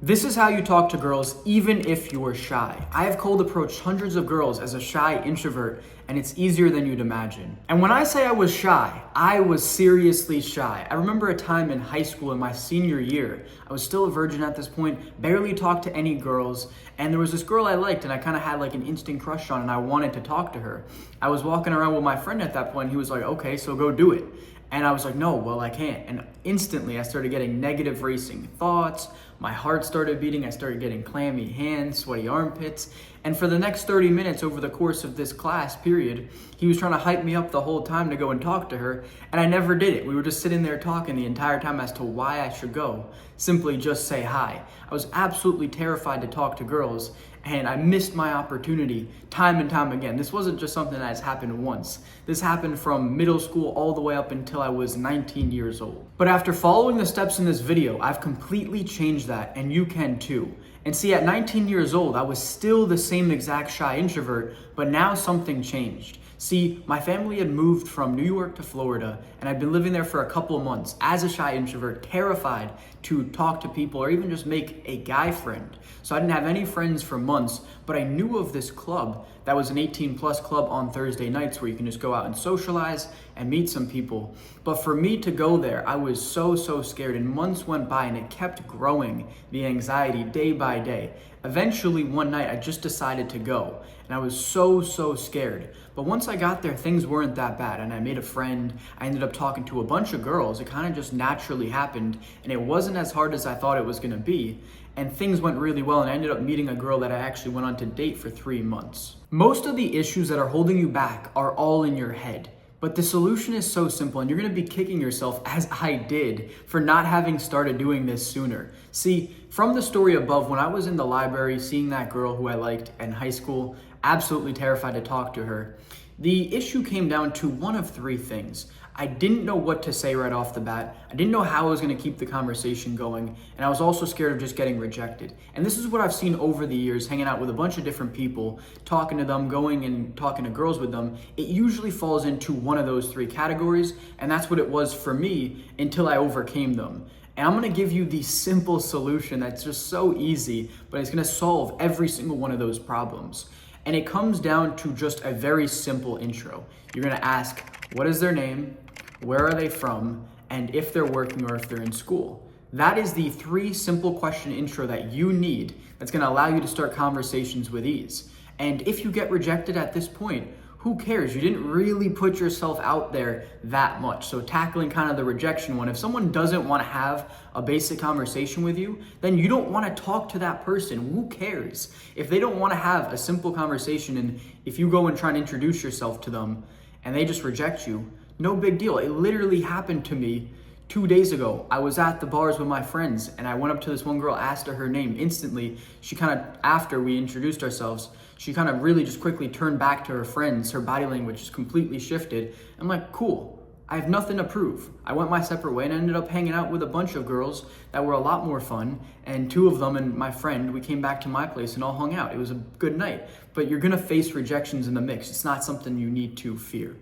This is how you talk to girls even if you're shy. I have cold approached hundreds of girls as a shy introvert, and it's easier than you'd imagine. And when I say I was shy, I was seriously shy. I remember a time in high school in my senior year. I was still a virgin at this point, barely talked to any girls, and there was this girl I liked and I kind of had like an instant crush on and I wanted to talk to her. I was walking around with my friend at that point and he was like, okay, so go do it. And I was like, no, well, I can't. And instantly I started getting negative racing thoughts. My heart started beating. I started getting clammy hands, sweaty armpits. And for the next 30 minutes over the course of this class period, he was trying to hype me up the whole time to go and talk to her. And I never did it. We were just sitting there talking the entire time as to why I should go. Simply just say hi. I was absolutely terrified to talk to girls. And I missed my opportunity time and time again. This wasn't just something that has happened once. This happened from middle school all the way up until I was 19 years old. But after following the steps in this video, I've completely changed that, and you can too. And see, at 19 years old, I was still the same exact shy introvert, but now something changed. See, my family had moved from New York to Florida, and I'd been living there for a couple of months as a shy introvert, terrified to talk to people or even just make a guy friend. So I didn't have any friends for months, but I knew of this club that was an 18+ club on Thursday nights where you can just go out and socialize and meet some people. But for me to go there, I was so scared, and months went by and it kept growing, the anxiety day by day. Eventually one night I just decided to go, and I was so scared. But once I got there, things weren't that bad, and I made a friend. I ended up talking to a bunch of girls. It kind of just naturally happened, and it wasn't as hard as I thought it was gonna be. And things went really well, and I ended up meeting a girl that I actually went on to date for 3 months. Most of the issues that are holding you back are all in your head. But the solution is so simple, and you're gonna be kicking yourself, as I did, for not having started doing this sooner. See, from the story above, when I was in the library seeing that girl who I liked in high school, absolutely terrified to talk to her, the issue came down to one of 3 things. I didn't know what to say right off the bat. I didn't know how I was gonna keep the conversation going, and I was also scared of just getting rejected. And this is what I've seen over the years, hanging out with a bunch of different people, talking to them, going and talking to girls with them. It usually falls into one of those 3 categories, and that's what it was for me until I overcame them. And I'm gonna give you the simple solution that's just so easy, but it's gonna solve every single one of those problems. And it comes down to just a very simple intro. You're gonna ask, what is their name? Where are they from? And if they're working or if they're in school. That is the 3 simple question intro that you need that's gonna allow you to start conversations with ease. And if you get rejected at this point, who cares? You didn't really put yourself out there that much. So tackling kind of the rejection one, if someone doesn't wanna have a basic conversation with you, then you don't wanna talk to that person. Who cares? If they don't wanna have a simple conversation, and if you go and try and introduce yourself to them and they just reject you, no big deal. It literally happened to me 2 days ago. I was at the bars with my friends and I went up to this one girl, asked her her name. Instantly, she kind of, after we introduced ourselves, she kind of really just quickly turned back to her friends. Her body language just completely shifted. I'm like, cool, I have nothing to prove. I went my separate way and ended up hanging out with a bunch of girls that were a lot more fun. And 2 of them and my friend, we came back to my place and all hung out. It was a good night. But you're gonna face rejections in the mix. It's not something you need to fear.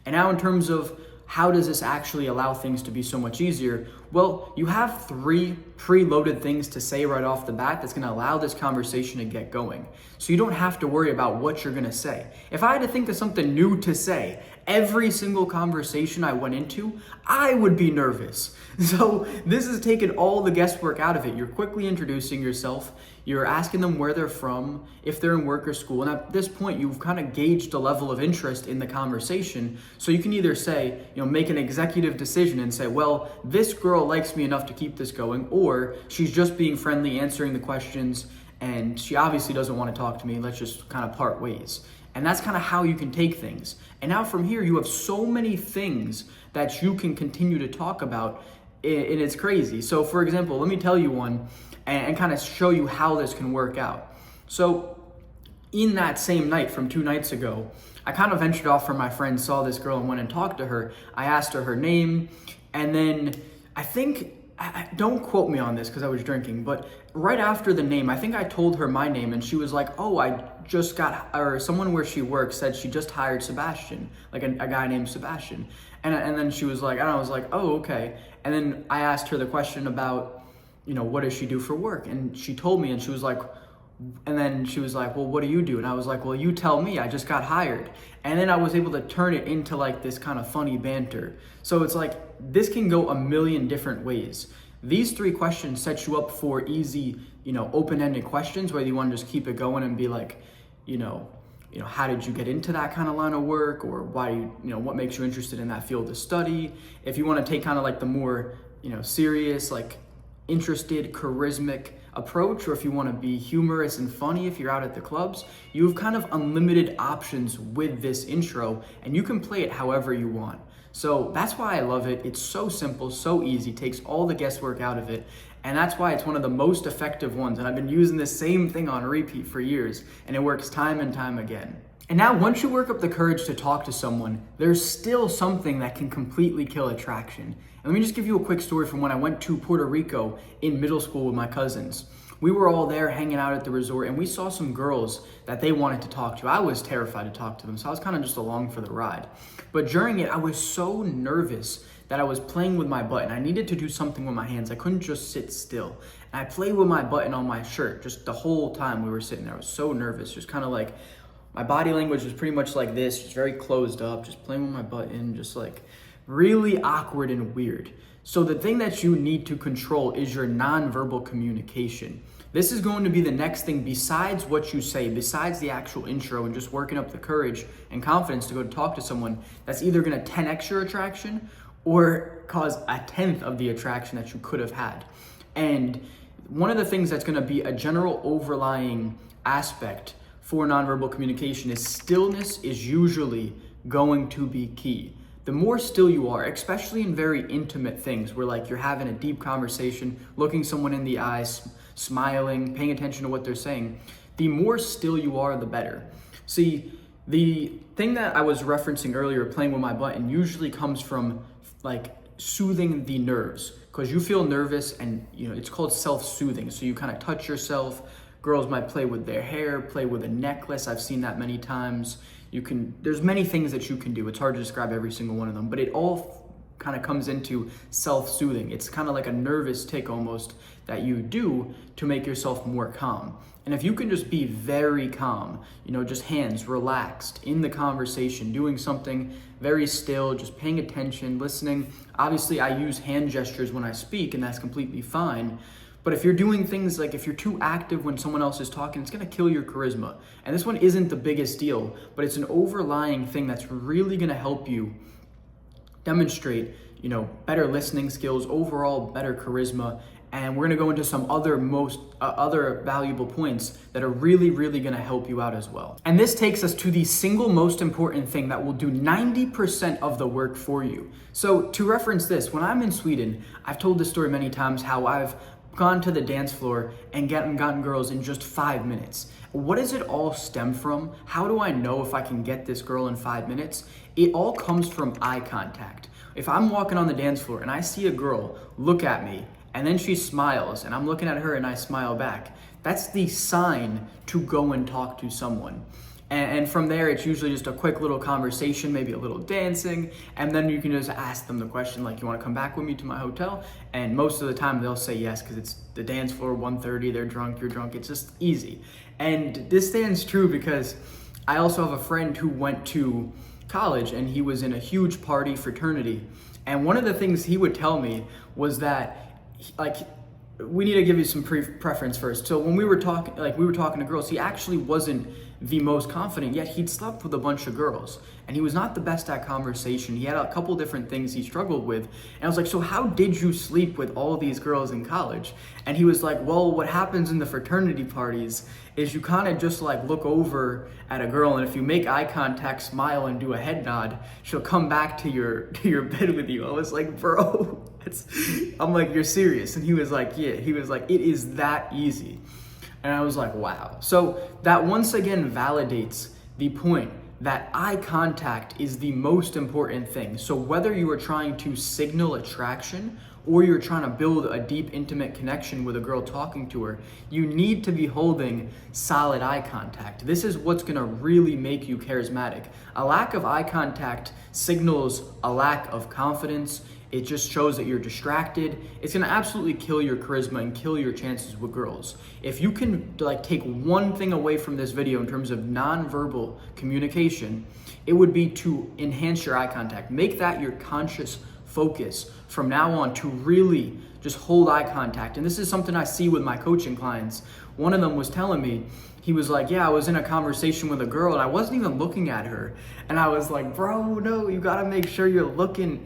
And now in terms of how does this actually allow things to be so much easier? Well, you have 3 preloaded things to say right off the bat that's gonna allow this conversation to get going. So you don't have to worry about what you're gonna say. If I had to think of something new to say, every single conversation I went into, I would be nervous. So this has taken all the guesswork out of it. You're quickly introducing yourself. You're asking them where they're from, if they're in work or school. And at this point, you've kind of gauged a level of interest in the conversation. So you can either say, make an executive decision and say, well, this girl likes me enough to keep this going, or she's just being friendly, answering the questions, and she obviously doesn't want to talk to me. Let's just kind of part ways. And that's kind of how you can take things. And now from here, you have so many things that you can continue to talk about, and it's crazy. So for example, let me tell you one and kind of show you how this can work out. So in that same night from 2 nights ago, I kind of ventured off from my friend, saw this girl and went and talked to her. I asked her her name, and then don't quote me on this because I was drinking, but right after the name, I think I told her my name and she was like, oh, I just got, or someone where she works said she just hired Sebastian, like a guy named Sebastian. And then she was like, and I was like, oh, okay. And then I asked her the question about what does she do for work? And she told me, and she was like, and then she was like, well, what do you do? And I was like, well, you tell me, I just got hired. And then I was able to turn it into like this kind of funny banter. So it's like, this can go a million different ways. These 3 questions set you up for easy, open-ended questions, whether you want to just keep it going and be like, how did you get into that kind of line of work? Or why, what makes you interested in that field of study? If you want to take kind of like the more, serious, like interested, charismatic approach, or if you want to be humorous and funny if you're out at the clubs, you have kind of unlimited options with this intro, and you can play it however you want. So that's why I love it. It's so simple, so easy, takes all the guesswork out of it, and that's why it's one of the most effective ones. And I've been using the same thing on repeat for years, and it works time and time again. And now once you work up the courage to talk to someone, there's still something that can completely kill attraction. And let me just give you a quick story from when I went to Puerto Rico in middle school with my cousins. We were all there hanging out at the resort, and we saw some girls that they wanted to talk to. I was terrified to talk to them, so I was kind of just along for the ride. But during it, I was so nervous that I was playing with my button. I needed to do something with my hands. I couldn't just sit still. And I played with my button on my shirt just the whole time we were sitting there. I was so nervous, just kind of like, my body language was pretty much like this, just very closed up, just playing with my button, just like really awkward and weird. So the thing that you need to control is your nonverbal communication. This is going to be the next thing besides what you say, besides the actual intro and just working up the courage and confidence to go talk to someone. That's either going to 10x your attraction or cause a 1/10 of the attraction that you could have had. And one of the things that's going to be a general overlying aspect for nonverbal communication is stillness is usually going to be key. The more still you are, especially in very intimate things where like you're having a deep conversation, looking someone in the eyes, smiling, paying attention to what they're saying, the more still you are, the better. See, the thing that I was referencing earlier, playing with my button, usually comes from like soothing the nerves, because you feel nervous and it's called self-soothing. So you kind of touch yourself. Girls might play with their hair, play with a necklace. I've seen that many times. There's many things that you can do. It's hard to describe every single one of them, but it all kind of comes into self-soothing. It's kind of like a nervous tick almost that you do to make yourself more calm. And if you can just be very calm, just hands relaxed in the conversation, doing something very still, just paying attention, listening. Obviously, I use hand gestures when I speak, and that's completely fine. But if you're doing things like if you're too active when someone else is talking, it's gonna kill your charisma. And this one isn't the biggest deal, but it's an overlying thing that's really gonna help you demonstrate, better listening skills, overall better charisma. And we're gonna go into some other other valuable points that are really, really gonna help you out as well. And this takes us to the single most important thing that will do 90% of the work for you. So to reference this, when I'm in Sweden, I've told this story many times how I've gone to the dance floor and gotten girls in just 5 minutes. What does it all stem from? How do I know if I can get this girl in 5 minutes? It all comes from eye contact. If I'm walking on the dance floor and I see a girl look at me and then she smiles and I'm looking at her and I smile back, that's the sign to go and talk to someone. And from there, it's usually just a quick little conversation, maybe a little dancing, and then you can just ask them the question like, you want to come back with me to my hotel? And most of the time they'll say yes, because it's the dance floor, 1:30, they're drunk, you're drunk, it's just easy. And this stands true because I also have a friend who went to college and he was in a huge party fraternity. And one of the things he would tell me was that, we need to give you some preference first. So when we were talking to girls, he actually wasn't the most confident, yet he'd slept with a bunch of girls. And he was not the best at conversation. He had a couple different things he struggled with. And I was like, so how did you sleep with all these girls in college? And he was like, well, what happens in the fraternity parties is you kind of just like look over at a girl, and if you make eye contact, smile, and do a head nod, she'll come back to your bed with you. I was like, bro, I'm like, you're serious? And he was like, yeah. He was like, it is that easy. And I was like, wow. So that once again validates the point that eye contact is the most important thing. So whether you are trying to signal attraction or you're trying to build a deep, intimate connection with a girl talking to her, you need to be holding solid eye contact. This is what's gonna really make you charismatic. A lack of eye contact signals a lack of confidence. It just shows that you're distracted. It's gonna absolutely kill your charisma and kill your chances with girls. If you can like take one thing away from this video in terms of nonverbal communication, it would be to enhance your eye contact. Make that your conscious focus from now on, to really just hold eye contact. And this is something I see with my coaching clients. One of them was telling me, he was like, yeah, I was in a conversation with a girl and I wasn't even looking at her. And I was like, bro, no, you gotta make sure you're looking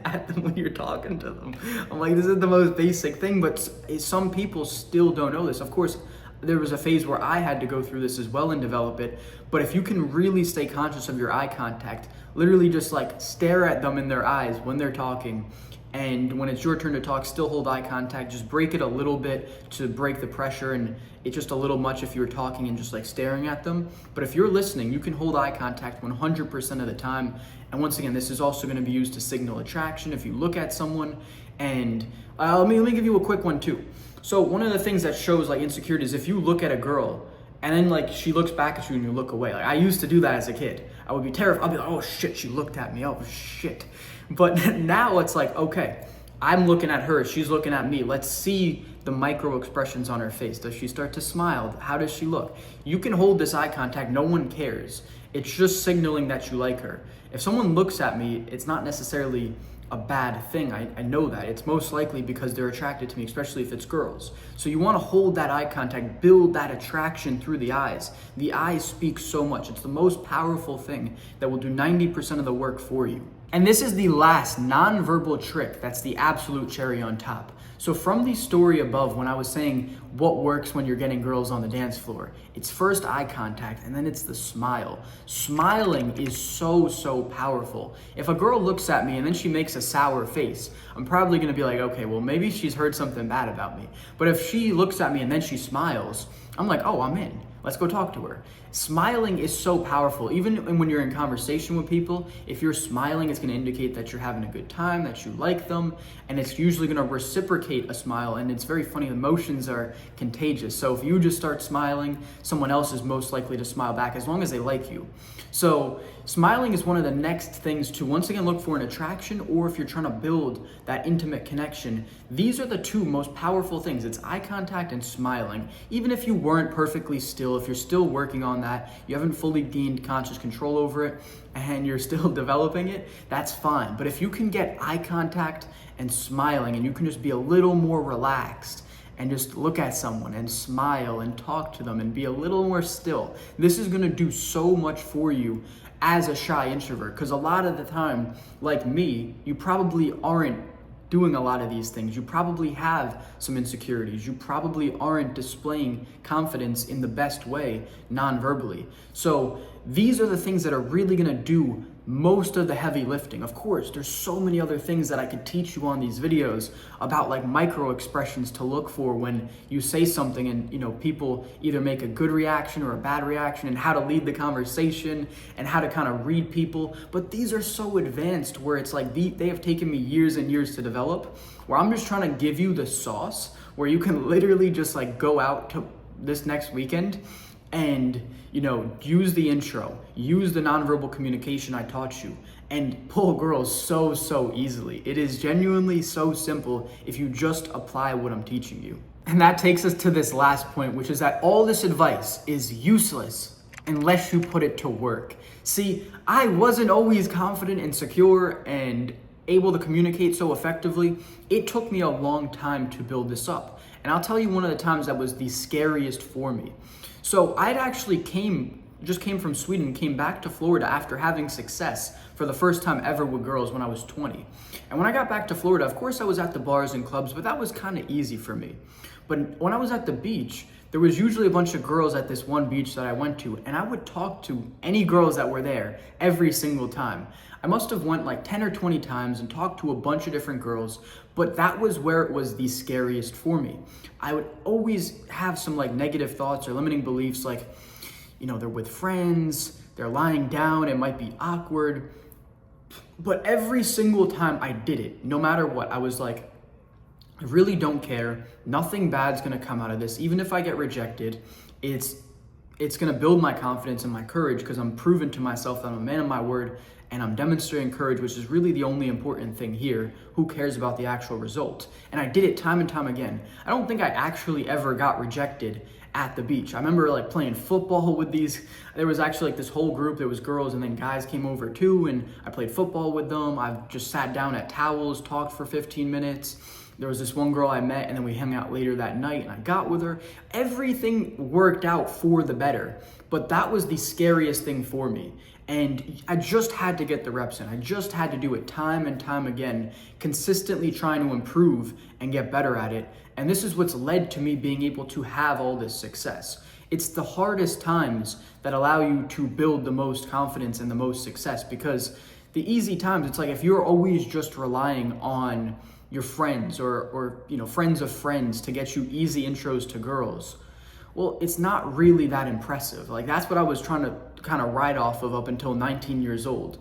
at them when you're talking to them. I'm like, this is the most basic thing, but some people still don't know this. Of course, there was a phase where I had to go through this as well and develop it. But if you can really stay conscious of your eye contact, literally just like stare at them in their eyes when they're talking, and when it's your turn to talk, still hold eye contact. Just break it a little bit to break the pressure, and it's just a little much if you're talking and just like staring at them. But if you're listening, you can hold eye contact 100% of the time. And once again, this is also going to be used to signal attraction. If you look at someone, and let me give you a quick one too. So one of the things that shows like insecurity is if you look at a girl and then like she looks back at you and you look away. Like I used to do that as a kid. I would be terrified. I'll be like, oh shit, she looked at me. Oh shit. But now it's like, okay, I'm looking at her, she's looking at me. Let's see the micro expressions on her face. Does she start to smile? How does she look? You can hold this eye contact, no one cares. It's just signaling that you like her. If someone looks at me, it's not necessarily a bad thing. I know that. It's most likely because they're attracted to me, especially if it's girls. So you want to hold that eye contact, build that attraction through the eyes. The eyes speak so much. It's the most powerful thing that will do 90% of the work for you. And this is the last nonverbal trick that's the absolute cherry on top. So from the story above, when I was saying what works when you're getting girls on the dance floor, it's first eye contact and then it's the smile. Smiling is so powerful. If a girl looks at me and then she makes a sour face, I'm probably gonna be like, okay, well maybe she's heard something bad about me. But if she looks at me and then she smiles, I'm like, oh, I'm in. Let's go talk to her. Smiling is so powerful. Even when you're in conversation with people, if you're smiling, it's going to indicate that you're having a good time, that you like them, and it's usually going to reciprocate a smile. And it's very funny, emotions are contagious. So if you just start smiling, someone else is most likely to smile back as long as they like you. So smiling is one of the next things to once again look for an attraction, or if you're trying to build that intimate connection. These are the two most powerful things. It's eye contact and smiling. Even if you weren't perfectly still, if you're still working on that, you haven't fully gained conscious control over it, and you're still developing it, that's fine. But if you can get eye contact and smiling, and you can just be a little more relaxed, and just look at someone and smile and talk to them and be a little more still, this is gonna do so much for you as a shy introvert. Because a lot of the time, like me, you probably aren't doing a lot of these things. You probably have some insecurities. You probably aren't displaying confidence in the best way non-verbally. So these are the things that are really gonna do most of the heavy lifting. Of course, there's so many other things that I could teach you on these videos about, like micro expressions to look for when you say something and people either make a good reaction or a bad reaction, and how to lead the conversation and how to kind of read people. But these are so advanced where it's like they have taken me years and years to develop, where I'm just trying to give you the sauce where you can literally just like go out to this next weekend and use the intro, use the nonverbal communication I taught you, and pull girls so easily. It is genuinely so simple if you just apply what I'm teaching you. And that takes us to this last point, which is that all this advice is useless unless you put it to work. See, I wasn't always confident and secure and able to communicate so effectively. It took me a long time to build this up. And I'll tell you one of the times that was the scariest for me. So I'd actually just came from Sweden, came back to Florida after having success for the first time ever with girls when I was 20. And when I got back to Florida, of course I was at the bars and clubs, but that was kind of easy for me. But when I was at the beach, there was usually a bunch of girls at this one beach that I went to, and I would talk to any girls that were there every single time. I must have went like 10 or 20 times and talked to a bunch of different girls, but that was where it was the scariest for me. I would always have some like negative thoughts or limiting beliefs, like, they're with friends, they're lying down, it might be awkward. But every single time I did it, no matter what, I was like, I really don't care. Nothing bad's gonna come out of this. Even if I get rejected, it's it's gonna build my confidence and my courage because I'm proving to myself that I'm a man of my word and I'm demonstrating courage, which is really the only important thing here. Who cares about the actual result? And I did it time and time again. I don't think I actually ever got rejected at the beach. I remember like playing football with these, there was actually like this whole group, there was girls and then guys came over too, and I played football with them. I've just sat down at towels, talked for 15 minutes. There was this one girl I met and then we hung out later that night and I got with her. Everything worked out for the better, but that was the scariest thing for me. And I just had to get the reps in. I just had to do it time and time again, consistently trying to improve and get better at it. And this is what's led to me being able to have all this success. It's the hardest times that allow you to build the most confidence and the most success, because the easy times, it's like if you're always just relying on your friends or friends of friends to get you easy intros to girls, well, it's not really that impressive. Like that's what I was trying to kind of ride off of up until 19 years old.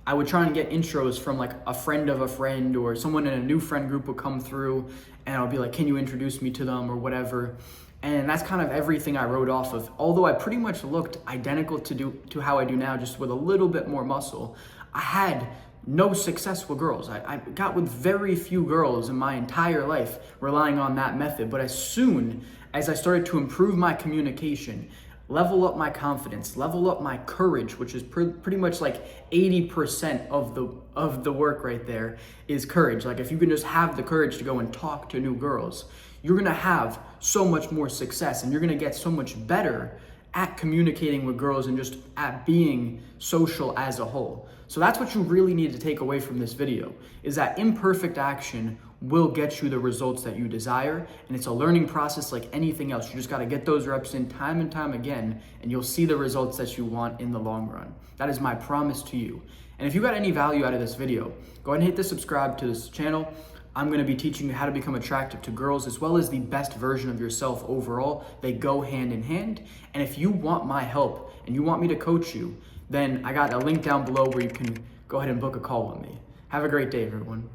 I would try and get intros from like a friend of a friend, or someone in a new friend group would come through and I'll be like, can you introduce me to them or whatever? And that's kind of everything I rode off of. Although I pretty much looked identical to how I do now, just with a little bit more muscle, I had no success with girls. I got with very few girls in my entire life relying on that method. But as soon as I started to improve my communication, level up my confidence, level up my courage, which is pretty much like 80% of the work right there is courage. Like if you can just have the courage to go and talk to new girls, you're gonna have so much more success and you're gonna get so much better at communicating with girls and just at being social as a whole. So that's what you really need to take away from this video, is that imperfect action will get you the results that you desire. And it's a learning process like anything else. You just gotta get those reps in time and time again, and you'll see the results that you want in the long run. That is my promise to you. And if you got any value out of this video, go ahead and hit the subscribe to this channel. I'm gonna be teaching you how to become attractive to girls as well as the best version of yourself overall. They go hand in hand. And if you want my help and you want me to coach you, then I got a link down below where you can go ahead and book a call with me. Have a great day, everyone.